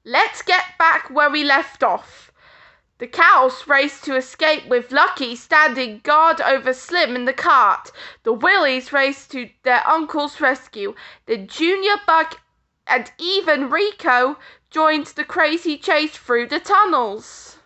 Let's get back where we left off. The cows raced to escape with Lucky standing guard over Slim in the cart. The Willies raced to their uncle's rescue. Then Junior, Buck, and even Rico joined the crazy chase through the tunnels.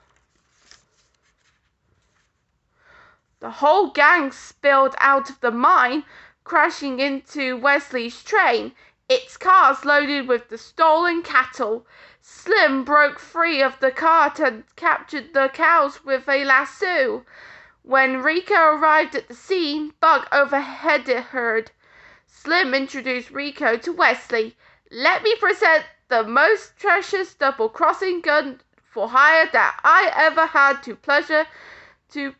The whole gang spilled out of the mine, crashing into Wesley's train, its cars loaded with the stolen cattle. Slim broke free of the cart and captured the cows with a lasso. When Rico arrived at the scene, Buck overheaded her. Slim introduced Rico to Wesley. "Let me present the most precious double-crossing gun for hire that I ever had the pleasure to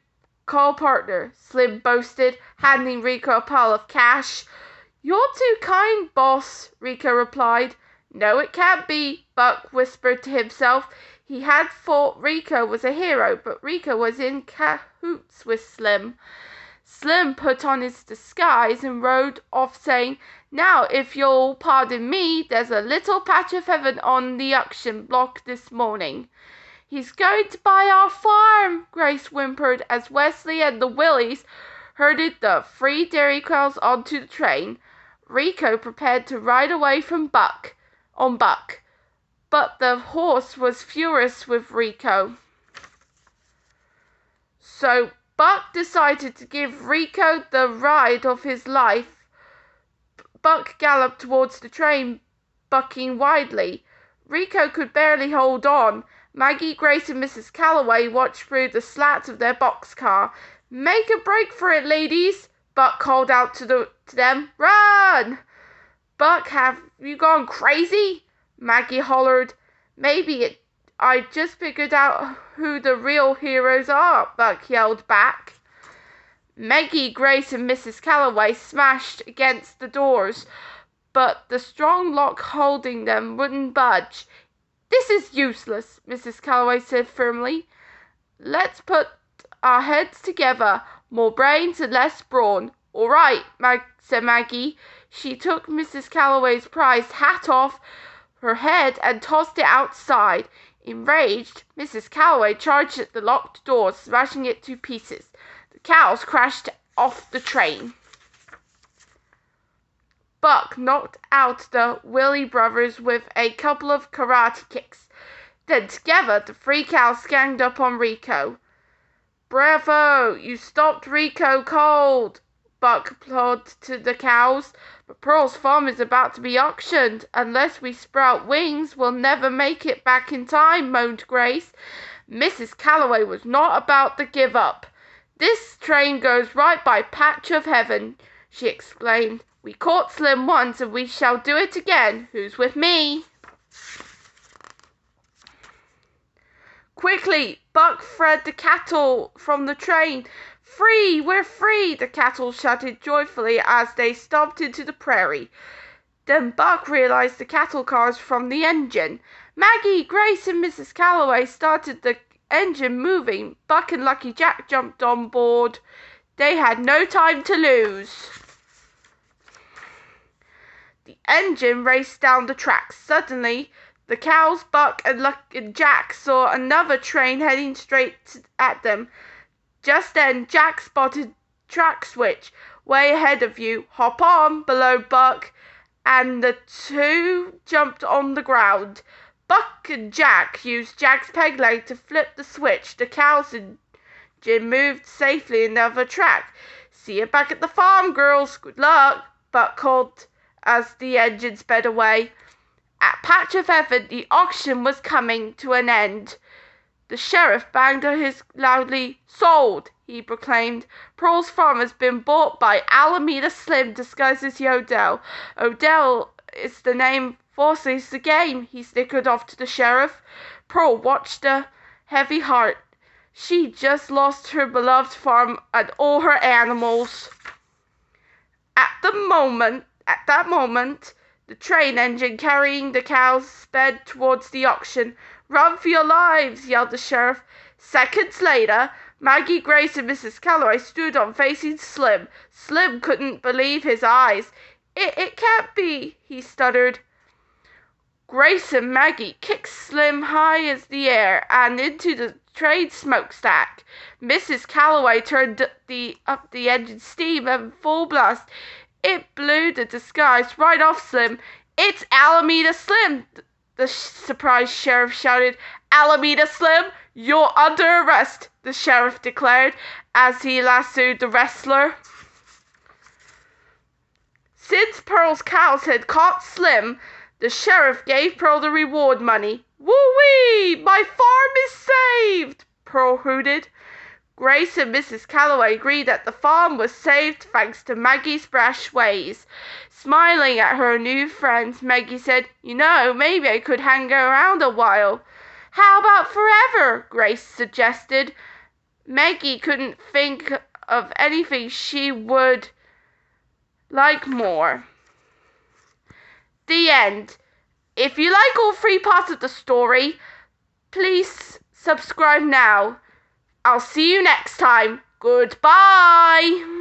call partner," Slim boasted, handing Rico a pile of cash. "You're too kind, boss," Rico replied. "No, it can't be," Buck whispered to himself. He had thought Rico was a hero, but Rico was in cahoots with Slim. Slim put on his disguise and rode off saying, "Now, if you'll pardon me, there's a little patch of heaven on the auction block this morning." "He's going to buy our farm," Grace whimpered as Wesley and the Willies herded the 3 dairy cows onto the train. Rico prepared to ride away from Buck, but the horse was furious with Rico. So Buck decided to give Rico the ride of his life. Buck galloped towards the train, bucking wildly. Rico could barely hold on. Maggie, Grace, and Mrs. Calloway watched through the slats of their boxcar. "Make a break for it, ladies," Buck called out to them. "Run!" "Buck, have you gone crazy?" Maggie hollered. I just figured out who the real heroes are," Buck yelled back. Maggie, Grace, and Mrs. Calloway smashed against the doors, but the strong lock holding them wouldn't budge. "This is useless," Mrs. Calloway said firmly. "Let's put our heads together. More brains and less brawn." "All right," said Maggie. She took Mrs. Calloway's prized hat off her head and tossed it outside. Enraged, Mrs. Calloway charged at the locked door, smashing it to pieces. The cows crashed off the train. Buck knocked out the Willie brothers with a couple of karate kicks. Then together the 3 cows ganged up on Rico. "Bravo! You stopped Rico cold," Buck applauded to the cows. "But Pearl's farm is about to be auctioned. Unless we sprout wings, we'll never make it back in time," moaned Grace. Mrs. Calloway was not about to give up. "This train goes right by patch of heaven," she explained. "We caught Slim once and we shall do it again. Who's with me?" Quickly, Buck freed the cattle from the train. "Free! We're free!" the cattle shouted joyfully as they stomped into the prairie. Then Buck realized the cattle cars from the engine. Maggie, Grace, and Mrs. Calloway started the engine moving. Buck and Lucky Jack jumped on board. They had no time to lose. The engine raced down the tracks. Suddenly, the cows, Buck, and Jack saw another train heading straight at them. Just then, Jack spotted track switch. "Way ahead of you. Hop on," bellowed Buck, and the 2 jumped on the ground. Buck and Jack used Jack's peg leg to flip the switch. The cow's engine moved safely in the other track. "See you back at the farm, girls. Good luck," Buck called as the engine sped away. At Patch of Heaven, the auction was coming to an end. The sheriff banged on his loudly. "Sold," he proclaimed. "Pearl's farm has been bought by Alameda Slim disguised as Odell. Odell is the name, forces the game," he snickered off to the sheriff. Pearl watched a heavy heart. She just lost her beloved farm and all her animals. At that moment, the train engine carrying the cows sped towards the auction. "Run for your lives!" yelled the sheriff. Seconds later, Maggie, Grace, and Mrs. Calloway stood on facing Slim. Slim couldn't believe his eyes. It can't be," he stuttered. Grace and Maggie kicked Slim high as the air and into the train smokestack. Mrs. Calloway turned up the engine steam at full blast. It blew the disguise right off Slim. "It's Alameda Slim!" the surprised sheriff shouted. "Alameda Slim, you're under arrest," the sheriff declared as he lassoed the wrestler. Since Pearl's cows had caught Slim, the sheriff gave Pearl the reward money. "Woo-wee! My farm is saved!" Pearl hooted. Grace and Mrs. Calloway agreed that the farm was saved thanks to Maggie's brash ways. Smiling at her new friends, Maggie said, "You know, maybe I could hang around a while." "How about forever?" Grace suggested. Maggie couldn't think of anything she would like more. The end. If you like all 3 parts of the story, please subscribe now. I'll see you next time. Goodbye.